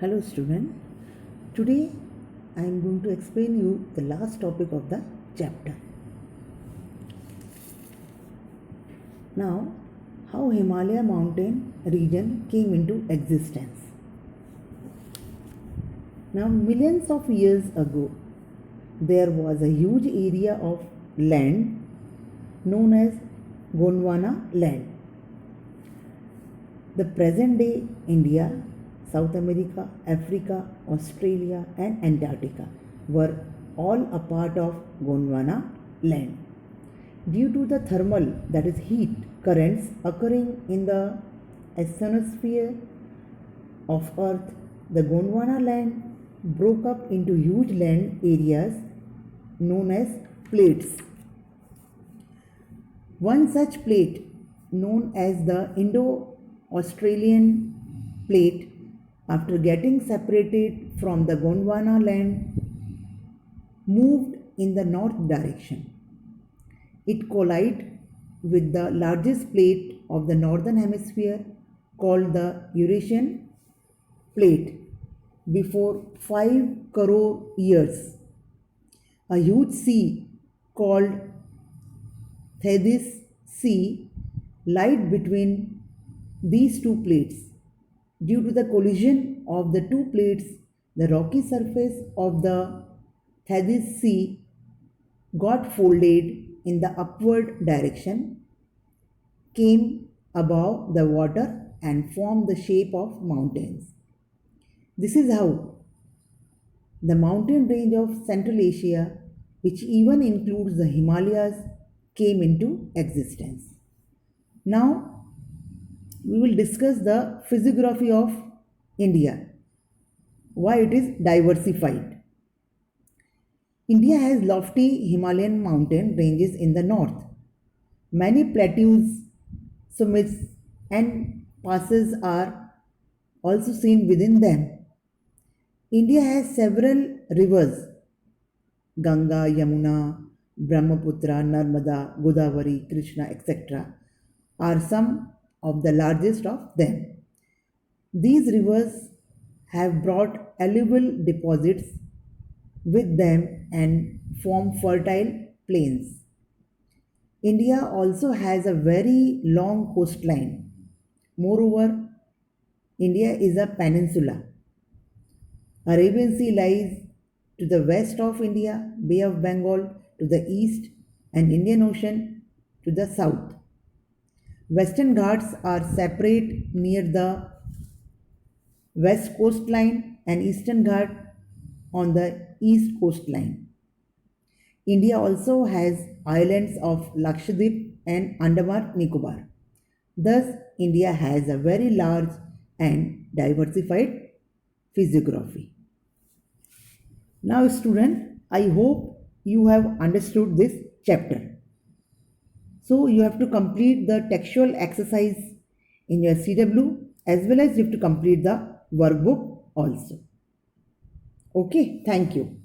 Hello student. Today I am going to explain you the last topic of the chapter. Now, how Himalaya mountain region came into existence. Now, millions of years ago, there was a huge area of land known as Gondwana land. The present day India, South America, Africa, Australia and Antarctica were all a part of Gondwana land. Due to the thermal, that is heat currents occurring in the asthenosphere of Earth, the Gondwana land broke up into huge land areas known as plates. One such plate, known as the Indo-Australian plate, after getting separated from the Gondwana land, moved in the north direction. It collided with the largest plate of the northern hemisphere called the Eurasian plate before 5 crore years. A huge sea called Tethys Sea lied between these two plates. Due to the collision of the two plates, the rocky surface of the Tethys Sea got folded in the upward direction, came above the water and formed the shape of mountains. This is how the mountain range of Central Asia, which even includes the Himalayas, came into existence. Now, we will discuss the physiography of India, why it is diversified. India has lofty Himalayan mountain ranges in the north. Many plateaus, summits, and passes are also seen within them. India has several rivers: Ganga, Yamuna, Brahmaputra, Narmada, Godavari, Krishna, etc. are some of the largest of them. These rivers have brought alluvial deposits with them and form fertile plains. India also has a very long coastline. Moreover, India is a peninsula. Arabian Sea lies to the west of India, Bay of Bengal to the east, and Indian Ocean to the south. Western Ghats are separate near the west coastline and Eastern Ghat on the east coastline. India also has islands of Lakshadweep and Andaman Nicobar. Thus, India has a very large and diversified physiography. Now, student, I hope you have understood this chapter. So, you have to complete the textual exercise in your CW as well as you have to complete the workbook also. Okay, thank you.